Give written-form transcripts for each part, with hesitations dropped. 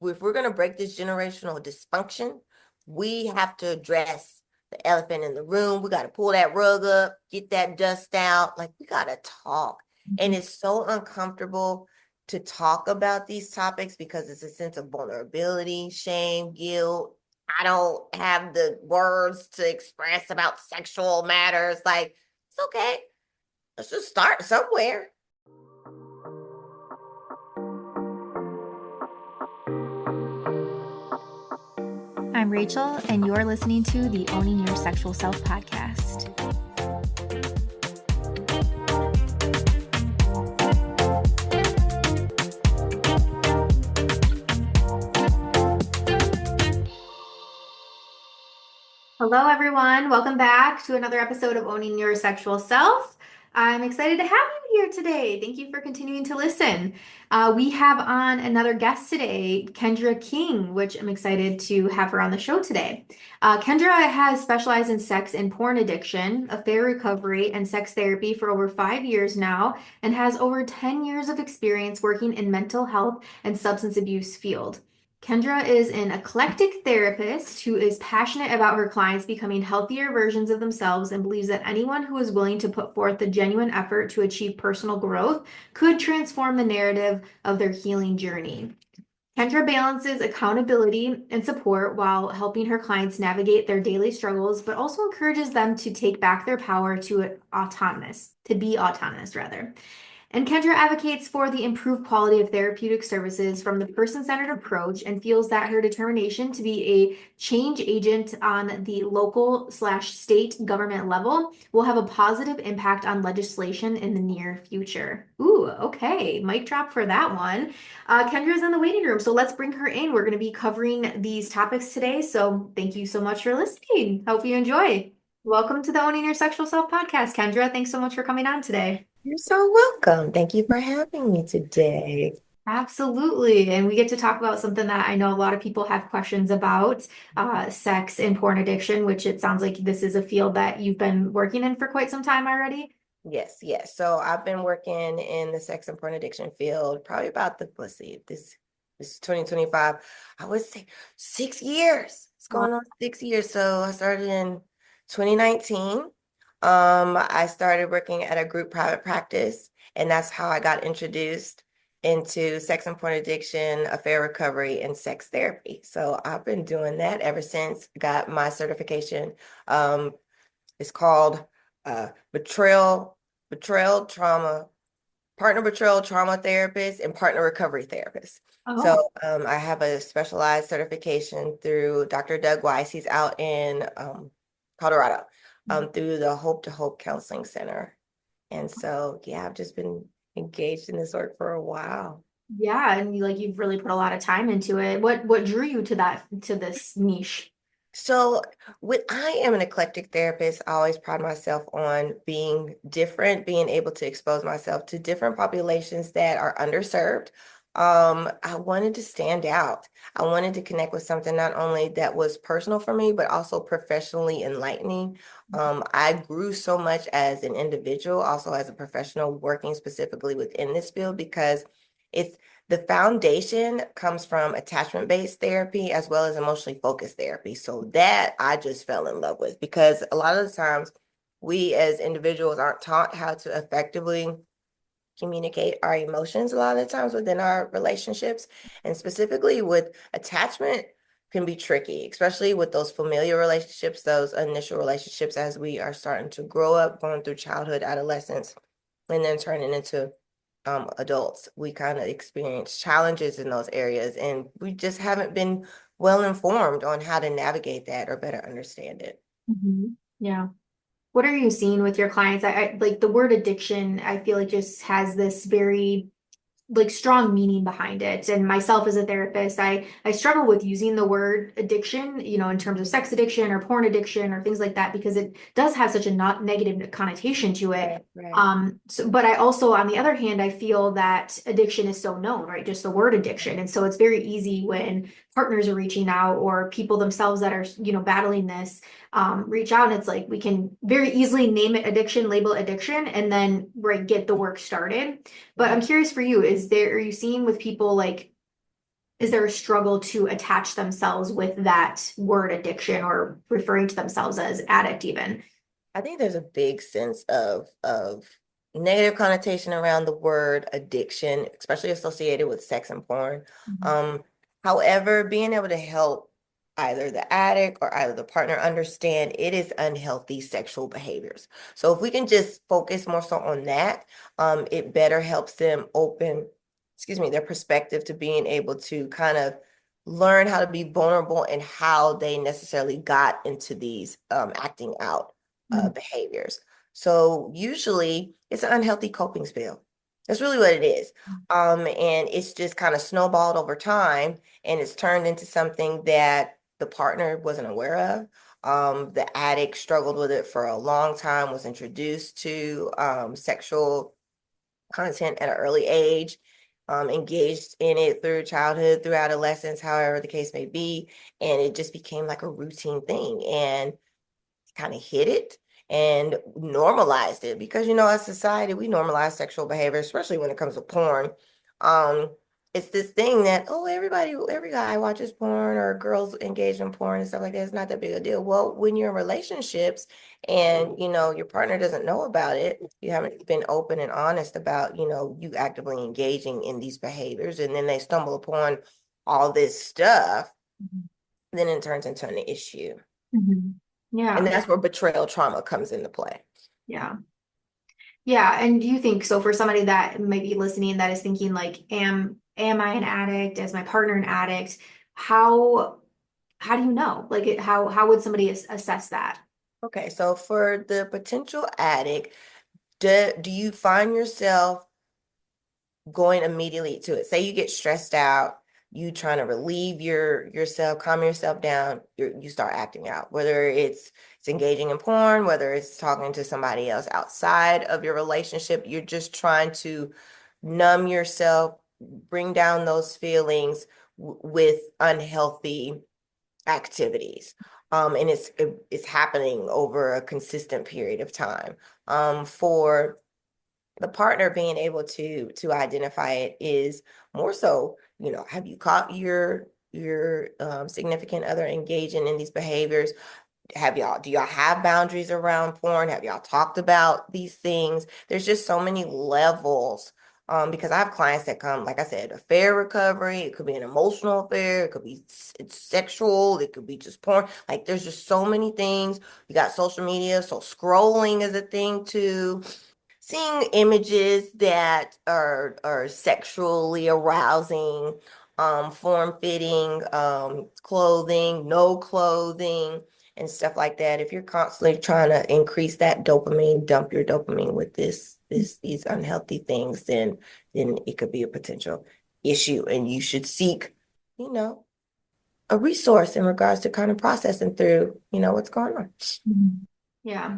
if we're going to break this generational dysfunction, we have to address the elephant in the room. We got to pull that rug up, get that dust out. Like, we got to talk. And it's so uncomfortable to talk about these topics because it's a sense of vulnerability, shame, guilt. I don't have the words to express about sexual matters. Like, it's okay. Let's just start somewhere. I'm Rachel, and you're listening to the Owning Your Sexual Self podcast. Hello, everyone. Welcome back to another episode of Owning Your Sexual Self. I'm excited to have you here today. Thank you for continuing to listen. We have on another guest today, Kendra King, which I'm excited to have her on the show today. Kendra has specialized in sex and porn addiction, affair recovery, and sex therapy for over 5 years now, and has over 10 years of experience working in mental health and substance abuse field. Kendra is an eclectic therapist who is passionate about her clients becoming healthier versions of themselves and believes that anyone who is willing to put forth the genuine effort to achieve personal growth could transform the narrative of their healing journey. Kendra balances accountability and support while helping her clients navigate their daily struggles, but also encourages them to take back their power to be autonomous rather. And Kendra advocates for the improved quality of therapeutic services from the person-centered approach and feels that her determination to be a change agent on the local/state government level will have a positive impact on legislation in the near future. Ooh, okay. Mic drop for that one. Kendra's in the waiting room, so let's bring her in. We're going to be covering these topics today, so thank you so much for listening. Hope you enjoy. Welcome to the Owning Your Sexual Self podcast, Kendra. Thanks so much for coming on today. You're so welcome. Thank you for having me today. Absolutely. And we get to talk about something that I know a lot of people have questions about, sex and porn addiction, which it sounds like this is a field that you've been working in for quite some time already. Yes, yes. So I've been working in the sex and porn addiction field probably about this is 2025. I would say 6 years. It's going on 6 years. So I started in 2019. I started working at a group private practice, and that's how I got introduced into sex and porn addiction, affair recovery, and sex therapy. So I've been doing that ever since. Got my certification. It's called betrayal trauma, partner betrayal trauma therapist, and partner recovery therapist. Oh. So I have a specialized certification through Dr. Doug Weiss. He's out in Colorado, through the Hope to Hope Counseling Center. And so, yeah, I've just been engaged in this work for a while. Yeah, and you've really put a lot of time into it. What drew you to this niche? So, I am an eclectic therapist, I always pride myself on being different, being able to expose myself to different populations that are underserved. I wanted to stand out. I wanted to connect with something not only that was personal for me, but also professionally enlightening. I grew so much as an individual, also as a professional, working specifically within this field because it's the foundation comes from attachment-based therapy as well as emotionally focused therapy. So that I just fell in love with because a lot of the times we as individuals aren't taught how to effectively communicate our emotions a lot of the times within our relationships. And specifically with attachment can be tricky, especially with those familiar relationships, those initial relationships as we are starting to grow up, going through childhood, adolescence, and then turning into adults. We kind of experience challenges in those areas, and we just haven't been well informed on how to navigate that or better understand it. Yeah. What are you seeing with your clients? I like the word addiction, I feel like just has this very strong meaning behind it. And myself as a therapist, I struggle with using the word addiction, in terms of sex addiction or porn addiction or things like that, because it does have such a not negative connotation to it. Right. But I also, on the other hand, I feel that addiction is so known, right? Just the word addiction. And so it's very easy when partners are reaching out or people themselves that are, battling this, reach out, and it's like we can very easily name it addiction, label addiction, and then get the work started. But I'm curious for you, are you seeing with people is there a struggle to attach themselves with that word addiction or referring to themselves as addict even? I think there's a big sense of negative connotation around the word addiction, especially associated with sex and porn. Mhm. Um, However, being able to help either the addict or either the partner understand it is unhealthy sexual behaviors. So if we can just focus more so on that, it better helps them open, excuse me, their perspective to being able to kind of learn how to be vulnerable and how they necessarily got into these acting out Mhm. behaviors. So usually it's an unhealthy coping skill. That's really what it is. And it's just kind of snowballed over time and it's turned into something that the partner wasn't aware of. The addict struggled with it for a long time, was introduced to sexual content at an early age, engaged in it through childhood, through adolescence, however the case may be. And it just became like a routine thing. And kind of hid it and normalized it because as society we normalize sexual behavior, especially when it comes to porn. um it's this thing that, oh, every guy watches porn or girls engage in porn and stuff like that. It's not that big a deal. Well, when you're in relationships and your partner doesn't know about it, you haven't been open and honest about you actively engaging in these behaviors, and then they stumble upon all this stuff, Mhm. then it turns into an issue. Mhm. And Yeah. that's where betrayal trauma comes into play. Yeah. Yeah, and do you think so for somebody that might be listening that is thinking like, am I an addict? Is my partner an addict? How how do you know? Like how would somebody assess that? Okay, so for the potential addict, do you find yourself going immediately to it? Say you get stressed out, you trying to relieve yourself, calm yourself down, you start acting out, whether it's engaging in porn, whether it's talking to somebody else outside of your relationship, you're just trying to numb yourself, bring down those feelings with unhealthy activities. And it's happening over a consistent period of time. For the partner being able to identify it is more so, have you caught your significant other engaging in these behaviors? Do y'all have boundaries around porn? Have y'all talked about these things? There's just so many levels. Because I have clients that come, like I said, affair recovery. It could be an emotional affair. It could be it's sexual. It could be just porn. Like there's just so many things. You got social media, so scrolling is a thing too. Seeing images that are sexually arousing, form-fitting, clothing, no clothing, and stuff like that. If you're constantly trying to increase that dopamine, dump your dopamine with these unhealthy things, then it could be a potential issue, and you should seek, you know, a resource in regards to kind of processing through, what's going on. Mhm. Yeah.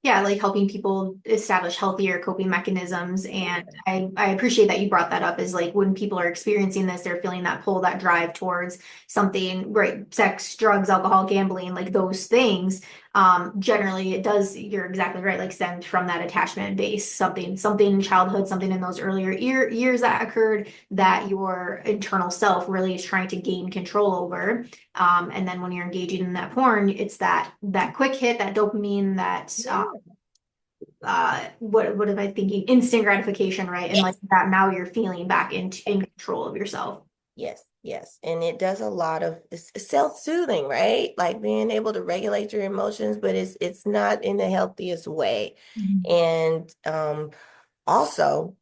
Yeah, like helping people establish healthier coping mechanisms. And Yeah. I appreciate that you brought that up is like when people are experiencing this, they're feeling that pull, that drive towards something, right? Sex, drugs, alcohol, gambling, like those things. Generally it does, you're exactly right, like stemmed from that attachment base, something in childhood, something in those earlier years that occurred that your internal self really is trying to gain control over. And then when you're engaging in that porn, it's that quick hit, that dopamine, that Yeah. what am I thinking? Instant gratification, right? And like Yes. that now you're feeling back in control of yourself. Yes, yes. And it does a lot of it's self-soothing, right? Like being able to regulate your emotions, but it's not in the healthiest way. Mhm. And also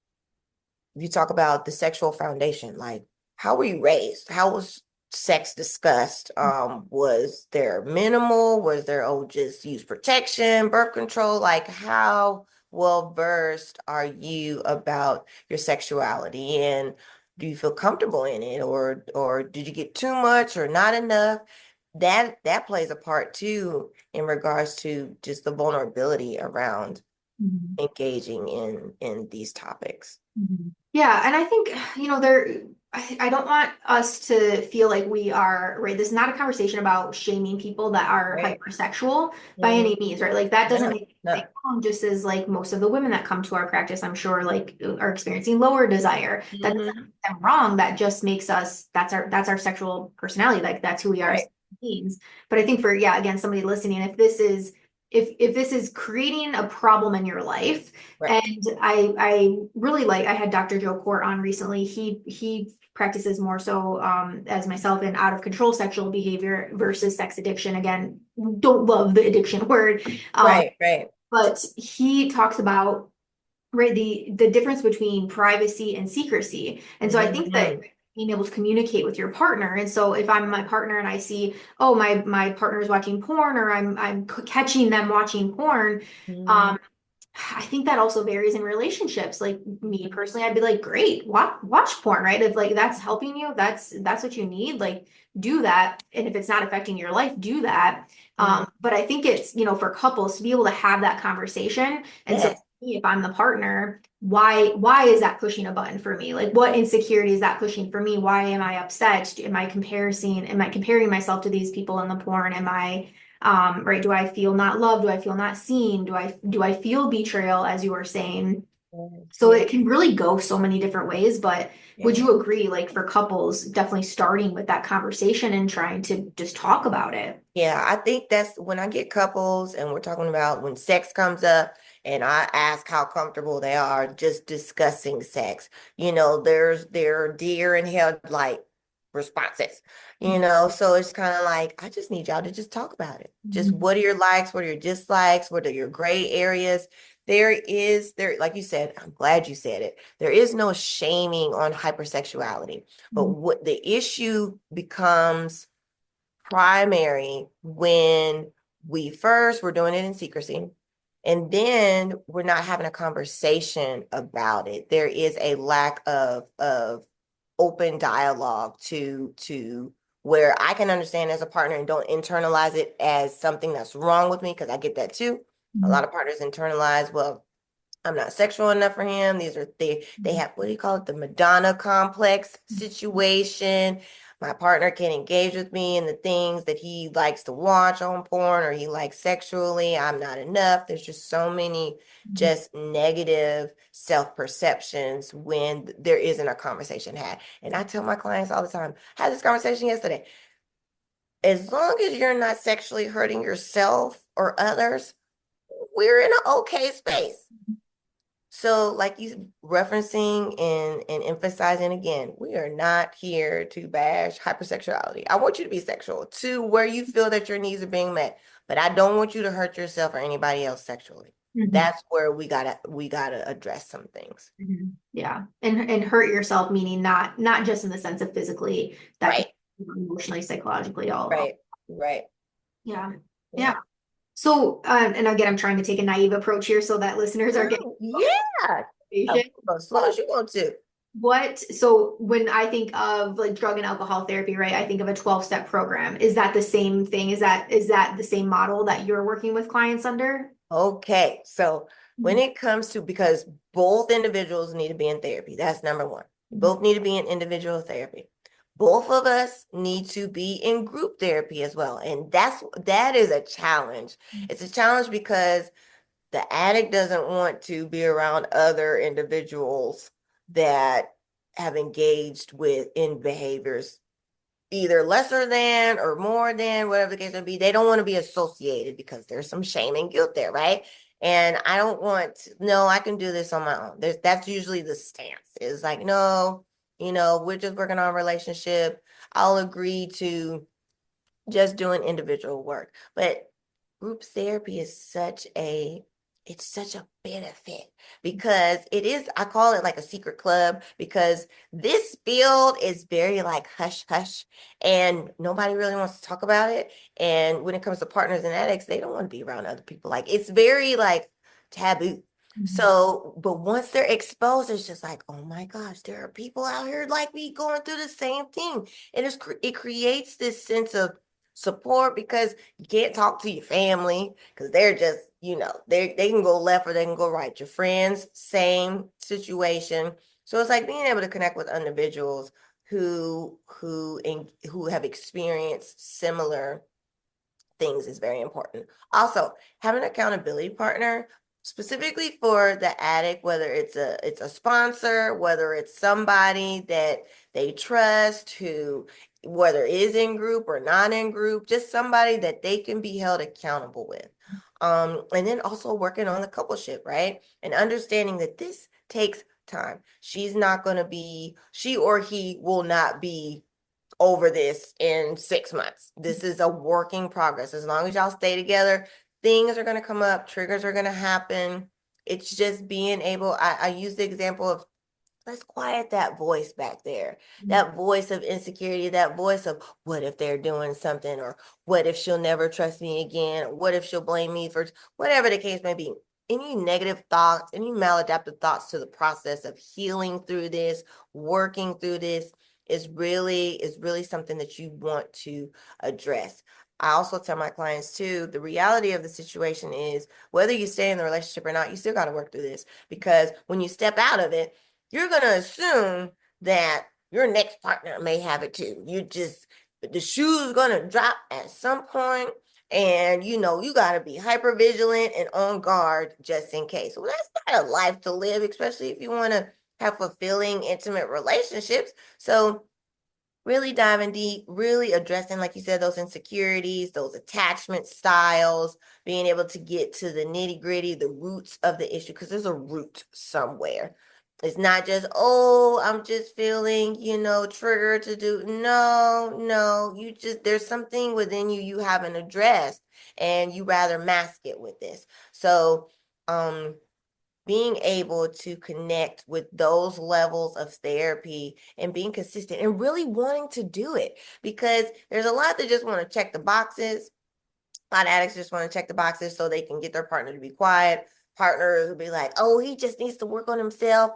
you talk about the sexual foundation, like how were you raised? How was sex discussed? Was there minimal? Was there, oh, just use protection, birth control? Like how well versed are you about your sexuality, and do you feel comfortable in it, or did you get too much or not enough? That plays a part too in regards to just the vulnerability around Mhm. engaging in these topics. Mhm. Yeah, and I think, I don't want us to feel like we are, right? This is not a conversation about shaming people that are Right. hypersexual by Mhm. any means, right? Like that doesn't No. make anything No. wrong, just as like most of the women that come to our practice, I'm sure like are experiencing lower desire. That doesn't Hmm. make them wrong. That just makes us, that's our sexual personality. Like that's who we are as Right. beings. But I think for, yeah, again, somebody listening, if this is creating a problem in your life, Right. and I really like, I had Dr. Joe Court on recently. He practices more so as myself in out of control sexual behavior versus sex addiction. Again, don't love the addiction word. Um, Right. Right. but he talks about, right, the difference between privacy and secrecy. And so I think that Hmm. being able to communicate with your partner. And so if I'm my partner and I see, oh, my partner is watching porn, or I'm catching them watching porn, Hmm. um, I think that also varies in relationships. Like me personally, I'd be like, great, watch porn, right? If like that's helping you, that's what you need, like do that. And if it's not affecting your life, do that. Hmm. But I think it's, for couples to be able to have that conversation. And so Yes. if I'm the partner, why is that pushing a button for me? Like what insecurity is that pushing for me? Why am I upset? Am I comparing myself to these people in the porn? Right, do I feel not loved? Do I feel not seen? Do I feel betrayal, as you were saying? Yes. So Yes. it can really go so many different ways, but would Yes. you agree, like for couples, definitely starting with that conversation and trying to just talk about it? Yeah, I think that's when I get couples and we're talking about when sex comes up and I ask how comfortable they are just discussing sex. Their deer in headlight responses, so it's kind of like I just need y'all to just talk about it. Just Mhm. what are your likes, what are your dislikes, what are your gray areas? There, like you said, I'm glad you said it. There is no shaming on hypersexuality, but Mhm. what the issue becomes primary when we first were doing it in secrecy, and then we're not having a conversation about it. There is a lack of open dialogue to where I can understand as a partner and don't internalize it as something that's wrong with me, because I get that too. A Mhm. lot of partners internalize, well, I'm not sexual enough for him. They have, what do you call it? The Madonna complex situation. My partner can engage with me in the things that he likes to watch on porn or he likes sexually. I'm not enough. There's just so many Mhm. just negative self-perceptions when there isn't a conversation had. And I tell my clients all the time, I had this conversation yesterday. As long as you're not sexually hurting yourself or others, we're in an okay space. So, like you referencing and emphasizing again, we are not here to bash hypersexuality. I want you to be sexual to where you feel that your needs are being met, but I don't want you to hurt yourself or anybody else sexually. Mhm. That's where we gotta address some things. Mhm. Yeah. And hurt yourself, meaning not just in the sense of physically, that can Right, be emotionally, psychologically, all. right, right. Yeah. Yeah. Yeah. So, and again, I'm trying to take a naive approach here so that listeners are getting No, yeah. information. Go as slow as you want to. So when I think of like drug and alcohol therapy, right, I think of a 12-step program. Is that the same thing? Is that the same model that you're working with clients under? Okay, so when Mhm. it comes to, because both individuals need to be in therapy, that's number one. You Mhm. both need to be in individual therapy. Both of us need to be in group therapy as well. And that is a challenge. It's a challenge because the addict doesn't want to be around other individuals that have engaged with in behaviors either lesser than or more than, whatever the case may be. They don't want to be associated because there's some shame and guilt there, right? And I don't want to, no, I can do this on my own. That's usually the stance. It's like, no, we're just working on a relationship. I'll agree to just doing individual work. But group therapy is such a benefit because I call it like a secret club because this field is very like hush hush and nobody really wants to talk about it. And when it comes to partners and addicts, they don't want to be around other people. Like it's very like taboo. Mhm. So, but once they're exposed, it's just like, oh my gosh, there are people out here like me going through the same thing. And it creates this sense of support because you can't talk to your family because they're just, they can go left or they can go right. Your friends, same situation. So it's like being able to connect with individuals who have experienced similar things is very important. Also, having an accountability partner specifically for the addict, whether it's a sponsor, whether it's somebody that they trust who whether is in group or not in group, just somebody that they can be held accountable with. And then also working on the coupleship, right? And understanding that this takes time. She's not going to be, she or he will not be over this in 6 months. This is a working progress. As long as y'all stay together, things are going to come up, triggers are going to happen. It's just being able, I use the example of let's quiet that voice back there, that voice of insecurity, that voice of what if they're doing something, or what if she'll never trust me again, or what if she'll blame me for whatever the case may be. Any negative thoughts, any maladaptive thoughts to the process of healing through this, working through this is really something that you want to address. I also tell my clients too, the reality of the situation is whether you stay in the relationship or not, you still got to work through this, because when you step out of it, you're going to assume that your next partner may have it too. The shoe's going to drop at some point, and you got to be hyper vigilant and on guard just in case. Well, that's not a life to live, especially if you want to have fulfilling, intimate relationships. So really diving deep, really addressing, like you said, those insecurities, those attachment styles, being able to get to the nitty gritty, the roots of the issue, because there's a root somewhere. It's not just, oh, I'm just feeling, triggered to do. No, no, there's something within you haven't addressed, and you rather mask it with this. So, being able to connect with those levels of therapy and being consistent and really wanting to do it, because there's a lot that just want to check the boxes. A lot of addicts just want to check the boxes so they can get their partner to be quiet. Partners will be like, oh, he just needs to work on himself.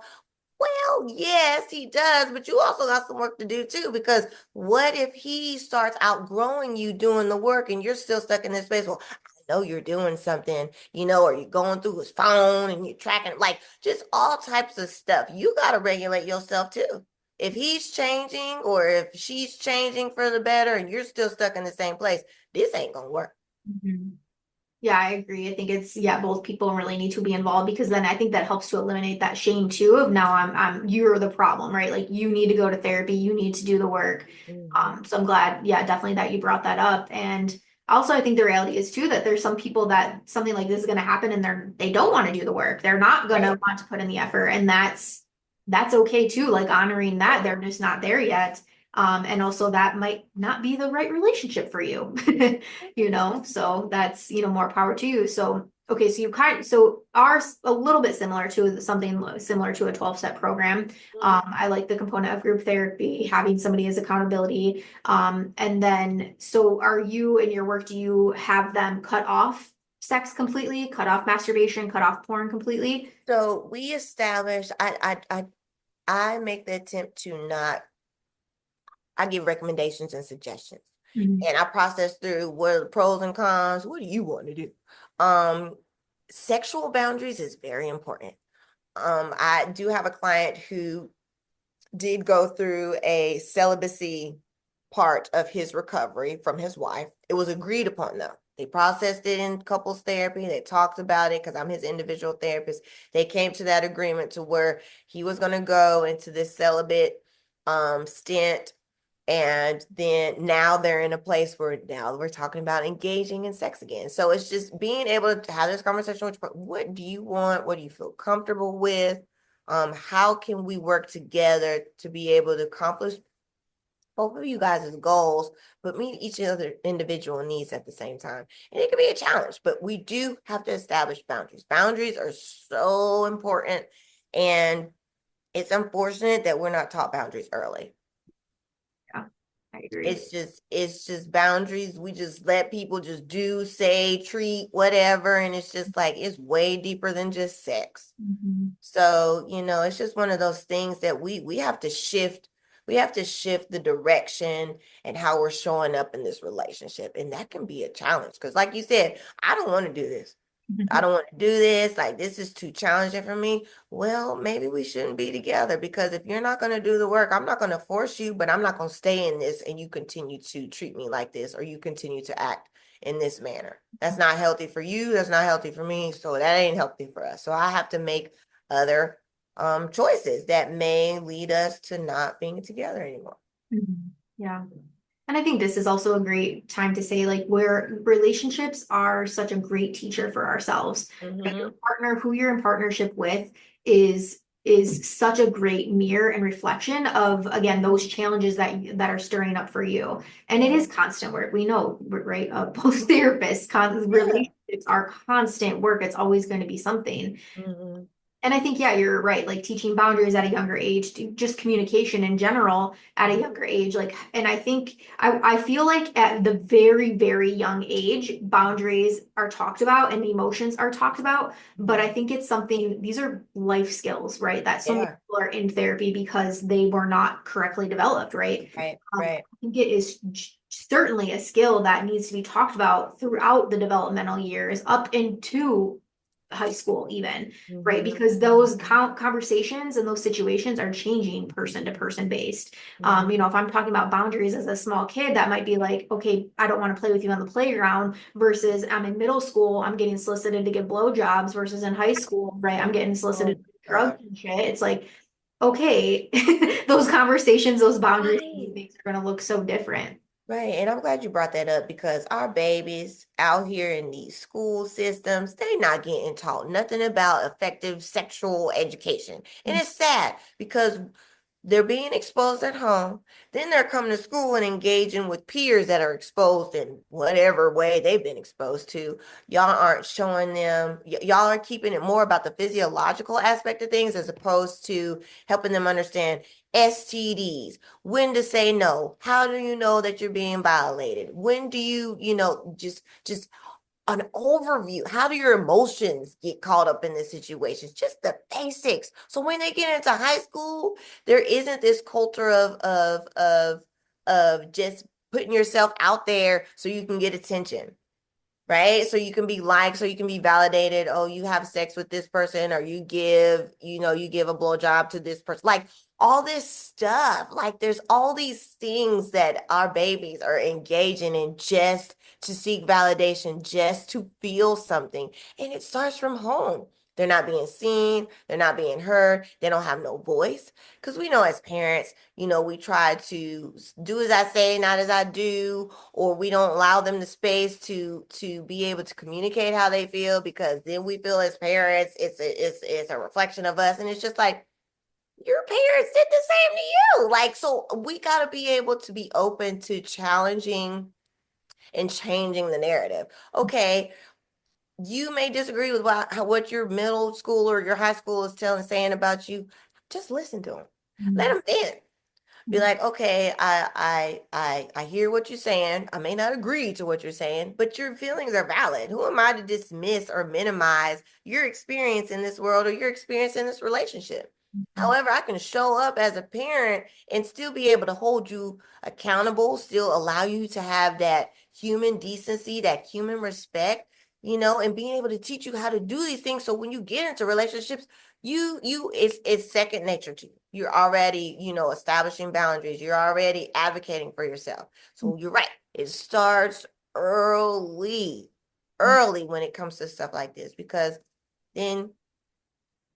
Well, yes, he does, but you also got some work to do too, because what if he starts outgrowing you doing the work and you're still stuck in this space? Well, I know you're doing something, or you're going through his phone and you're tracking, like just all types of stuff. You got to regulate yourself too. If he's changing or if she's changing for the better and you're still stuck in the same place, this ain't gonna work. Mhm. Yeah, I agree. I think it's both people really need to be involved, because then I think that helps to eliminate that shame too of now you're the problem, right? Like you need to go to therapy, you need to do the work. Mhm. So I'm glad, definitely that you brought that up. And also I think the reality is too that there's some people that something like this is going to happen and they don't want to do the work. They're not going to Right. want to put in the effort, and that's okay too. Like honoring that they're just not there yet. And also that might not be the right relationship for you. So that's, more power to you. So, okay, so ours a little bit similar to something similar to a 12-step program. I like the component of group therapy, having somebody as accountability. And then, so are you in your work, do you have them cut off sex completely, cut off masturbation, cut off porn completely? So we established, I make the attempt to not, I give recommendations and suggestions. Mhm. And I process through what are the pros and cons. What do you want to do? Um, Sexual boundaries is very important. I do have a client who did go through a celibacy part of his recovery from his wife. It was agreed upon though. They processed it in couples therapy. They talked about it because I'm his individual therapist. They came to that agreement to where he was going to go into this celibate stint, and then now they're in a place where now we're talking about engaging in sex again. So it's just being able to have this conversation with what do you want? What do you feel comfortable with? How can we work together to be able to accomplish both of you guys' goals, but meet each other individual needs at the same time? And it can be a challenge, but we do have to establish boundaries. Boundaries are so important. And it's unfortunate that we're not taught boundaries early. Yeah, I agree. It's just boundaries. We just let people just do, say, treat, whatever. And it's just like it's way deeper than just sex. Mhm. So, it's just one of those things that we have to shift. We have to shift the direction and how we're showing up in this relationship. And that can be a challenge. Because like you said, I don't want to do this. I don't want to do this. Like, this is too challenging for me. Well, maybe we shouldn't be together because if you're not going to do the work, I'm not going to force you, but I'm not going to stay in this and you continue to treat me like this or you continue to act in this manner. That's not healthy for you. That's not healthy for me. So that ain't healthy for us. So I have to make other choices that may lead us to not being together anymore. Mhm. Yeah. And I think this is also a great time to say, like, where relationships are such a great teacher for ourselves. Right? Your Hmm. partner, who you're in partnership with, is such a great mirror and reflection of, again, those challenges that are stirring up for you. And it is constant work. We know, right? Both therapists, Yeah. relationships are constant work. It's always going to be something. Hmm. And I think, yeah, you're right. Like teaching boundaries at a younger age, just communication in general at a younger age. Like, and I think I feel like at the very, very young age, boundaries are talked about and emotions are talked about. But I think it's something, these are life skills, right? That so many Yeah. people are in therapy because they were not correctly developed, right? Right. Right. I think it is certainly a skill that needs to be talked about throughout the developmental years, up into high school, even, right? Hmm. Because those conversations and those situations are changing person to person based. Hmm. If I'm talking about boundaries as a small kid, that might be like, okay, I don't want to play with you on the playground, versus I'm in middle school, I'm getting solicited to get blowjobs, versus in high school, right? I'm getting solicited Oh, to do drugs God. and shit. It's like, okay, those conversations, those boundaries, these Right. things are going to look so different. Right. And I'm glad you brought that up because our babies out here in these school systems, they not getting taught nothing about effective sexual education. And it's sad because they're being exposed at home. Then they're coming to school and engaging with peers that are exposed in whatever way they've been exposed to. Y'all aren't showing them, y'all are keeping it more about the physiological aspect of things as opposed to helping them understand STDs, when to say no, how do you know that you're being violated? When do you, just an overview. How do your emotions get caught up in this situation? Just the basics. So when they get into high school, there isn't this culture of just putting yourself out there so you can get attention, right? So you can be liked, so you can be validated. Oh, you have sex with this person, or you give a blowjob to this person. Like all this stuff. Like there's all these things that our babies are engaging in just to seek validation, just to feel something. And it starts from home. They're not being seen, they're not being heard, they don't have no voice. Because we know as parents, we try to do as I say, not as I do, or we don't allow them the space to be able to communicate how they feel because then we feel as parents it's a reflection of us and it's just like your parents did the same to you, like, so we got to be able to be open to challenging and changing the narrative. Okay, you may disagree with what your middle school or your high school is saying about you. Just listen to them, let them vent. Be like, okay, I hear what you're saying. I may not agree to what you're saying, but your feelings are valid. Who am I to dismiss or minimize your experience in this world or your experience in this relationship? However, I can show up as a parent and still be able to hold you accountable, still allow you to have that human decency, that human respect, and being able to teach you how to do these things. So when you get into relationships, it's second nature to you. You're already, establishing boundaries. You're already advocating for yourself. So you're right. It starts early, early when it comes to stuff like this, because then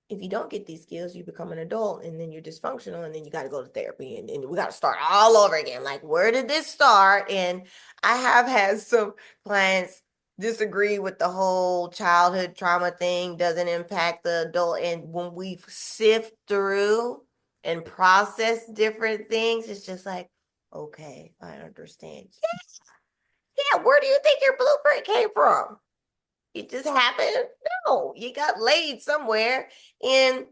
if you don't get these skills, you become an adult and then you're dysfunctional and then you got to go to therapy and we got to start all over again. Like, where did this start? And I have had some clients disagree with the whole childhood trauma thing doesn't impact the adult. And when we sift through and process different things, it's just like, okay, I understand. Yeah, where do you think your blueprint came from? It just happened? No, you got laid somewhere. And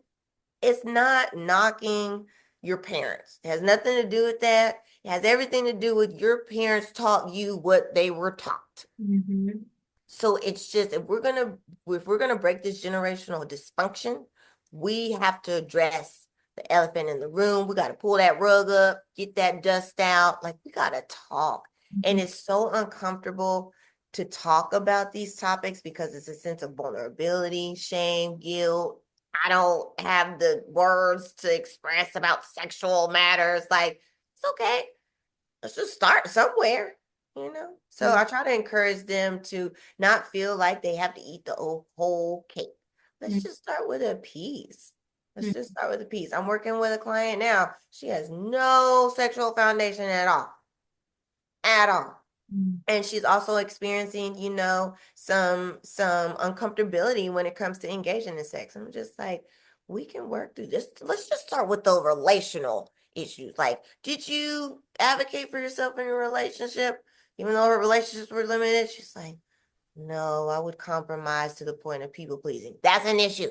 it's not knocking your parents. It has nothing to do with that. It has everything to do with your parents taught you what they were taught. Mhm. So it's just if we're gonna break this generational dysfunction, we have to address the elephant in the room. We got to pull that rug up, get that dust out. Like we gotta talk. And it's so uncomfortable to talk about these topics because it's a sense of vulnerability, shame, guilt. I don't have the words to express about sexual matters. Like, it's okay. Let's just start somewhere. So Yeah. I try to encourage them to not feel like they have to eat the whole cake. Let's just start with a piece. Let's just start with a piece. I'm working with a client now. She has no sexual foundation at all. At all. Mm-hmm. And she's also experiencing, some uncomfortability when it comes to engaging in sex. I'm just like, we can work through this. Let's just start with the relational issues. Like, did you advocate for yourself in your relationship, even though her relationships were limited? She's like, no, I would compromise to the point of people pleasing. That's an issue.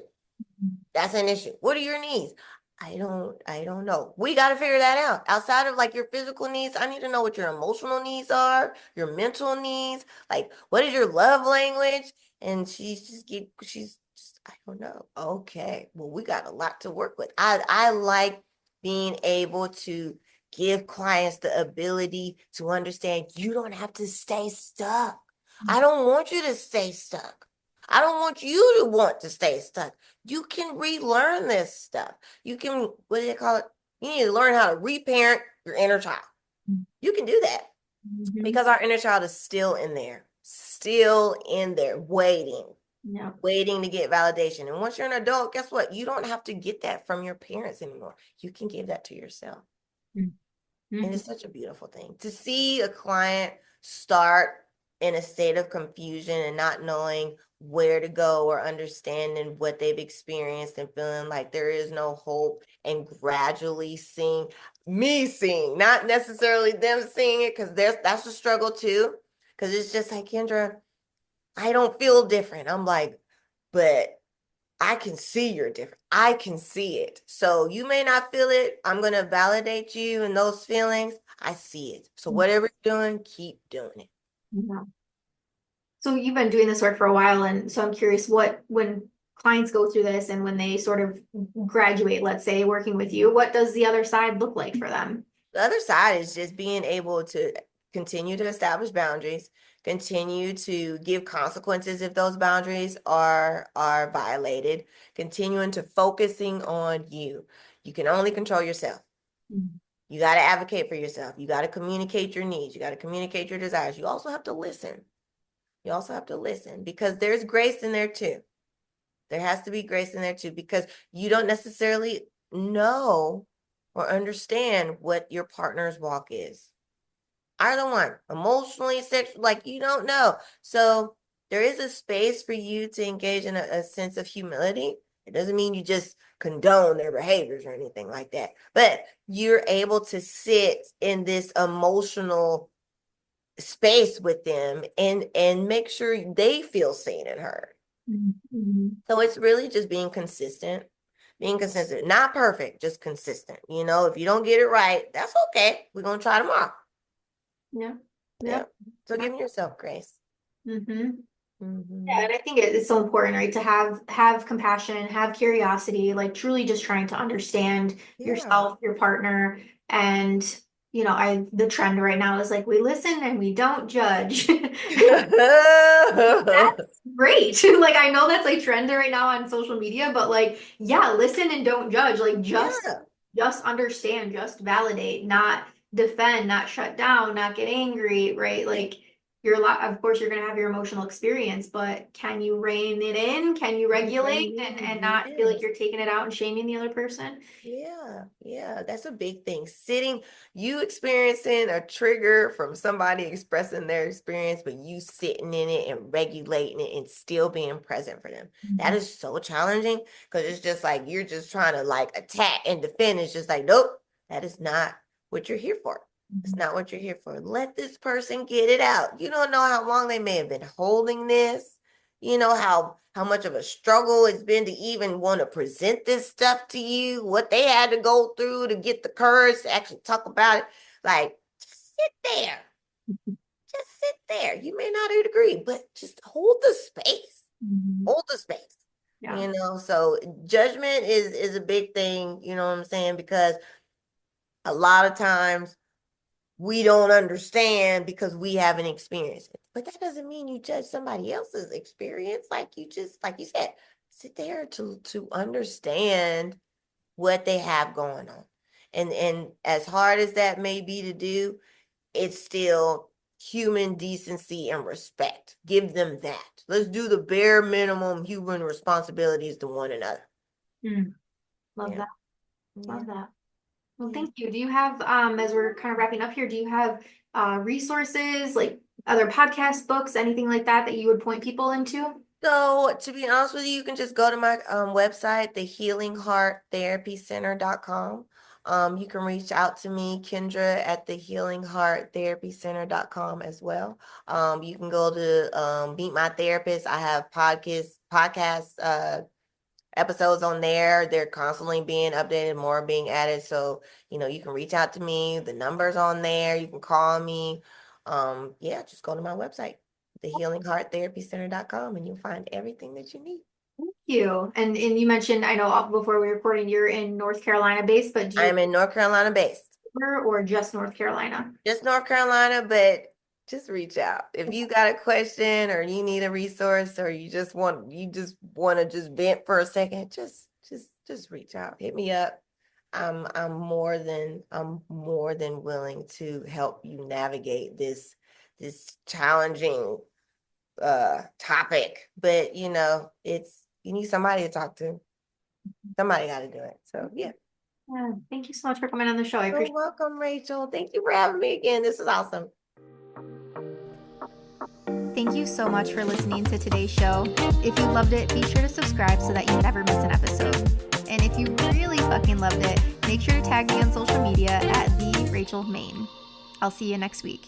That's an issue. What are your needs? I don't know. We got to figure that out. Outside of like your physical needs, I need to know what your emotional needs are, your mental needs, like what is your love language? And she's just, I don't know. Okay. Well, we got a lot to work with. I like being able to give clients the ability to understand you don't have to stay stuck. I don't want you to stay stuck. I don't want you to want to stay stuck. You can relearn this stuff. You can, what do they call it? You need to learn how to reparent your inner child. You can do that Mm-hmm. because our inner child is still in there, waiting, Yeah. waiting to get validation. And once you're an adult, guess what? You don't have to get that from your parents anymore. You can give that to yourself. And Mm-hmm. it's such a beautiful thing to see a client start in a state of confusion and not knowing where to go or understanding what they've experienced and feeling like there is no hope and gradually seeing, not necessarily them seeing it because that's a struggle too. Because it's just like, Kendra, I don't feel different. I'm like, but I can see you're different. I can see it. So you may not feel it. I'm going to validate you and those feelings. I see it. So whatever you're doing, keep doing it. Yeah. So you've been doing this work for a while, and so I'm curious when clients go through this and when they sort of graduate, let's say, working with you, what does the other side look like for them? The other side is just being able to continue to establish boundaries, continue to give consequences if those boundaries are violated, continuing to focusing on you. You can only control yourself. Mhm. You got to advocate for yourself. You got to communicate your needs. You got to communicate your desires. You also have to listen. You also have to listen because there's grace in there too. There has to be grace in there too because you don't necessarily know or understand what your partner's walk is. Either one, emotionally, sexual, like you don't know. So there is a space for you to engage in a sense of humility. It doesn't mean you just condone their behaviors or anything like that, but you're able to sit in this emotional space with them and make sure they feel seen and heard. Mhm. So it's really just being consistent, not perfect, just consistent. If you don't get it right, that's okay. We're gonna try tomorrow. Yeah. Yeah. Yep. So Yeah. giving yourself grace. Mm-hmm. Yeah, Hmm. and I think it's so important, right, to have compassion, have curiosity, like truly just trying to understand Yeah. yourself, your partner, and I the trend right now is like we listen and we don't judge. That's great. Like I know that's like trending right now on social media, but like yeah, listen and don't judge. Like Yeah. just understand, just validate, not defend, not shut down, not get angry, right? Like you're a lot, of course you're gonna have your emotional experience, but can you rein it in? Can you Can you bring regulate it and in? not feel like Yes. you're taking it out and shaming the other person? Yeah, that's a big thing. You experiencing a trigger from somebody expressing their experience, but you sitting in it and regulating it and still being present for them. That Mhm. is so challenging because it's just like you're just trying to like attack and defend. It's just like, nope, that is not what you're here for. It's not what you're here for. Let this person get it out. You don't know how long they may have been holding this. You know how much of a struggle it's been to even want to present this stuff to you, what they had to go through to get the courage to actually talk about it. Like, just sit there. Just sit there. You may not agree, but just hold the space. Mhm. Hold the space. Yeah. So judgment is a big thing, you know what I'm saying? Because a lot of times we don't understand because we haven't experienced it. But that doesn't mean you judge somebody else's experience. Like you just, like you said, sit there to understand what they have going on. And as hard as that may be to do, it's still human decency and respect. Give them that. Let's do the bare minimum human responsibilities to one another. Mm, love Yeah. that. Yeah. Love that. Well, Yeah. thank you. Do you have, as we're kind of wrapping up here, do you have resources like other podcasts, books, anything like that that you would point people into? So to be honest with you, you can just go to my website, thehealinghearttherapycenter.com. You can reach out to me, Kendra, at thehealinghearttherapycenter.com as well. You can go to Meet My Therapist. I have podcast episodes on there. They're constantly being updated, more being added. So, you can reach out to me. The number's on there. You can call me. Yeah, just go to my website, thehealinghearttherapycenter.com, and you'll find everything that you need. Thank you. And you mentioned, I know before we were recording, you're in North Carolina based, but do I you am in North Carolina based. or just North Carolina? Just North Carolina, but just reach out. If you got a question or you need a resource or you just want to just vent for a second, just reach out. Hit me up. I'm more than willing to help you navigate this challenging topic. But you need somebody to talk to. Somebody got to do it. So yeah. Yeah, thank you so much for coming on the show. I You're appreciate welcome, Rachel. Thank you for having me again. This is awesome. Thank you so much for listening to today's show. If you loved it, be sure to subscribe so that you never miss an episode. And if you really fucking loved it, make sure to tag me on social media at @TheRachelMain. I'll see you next week.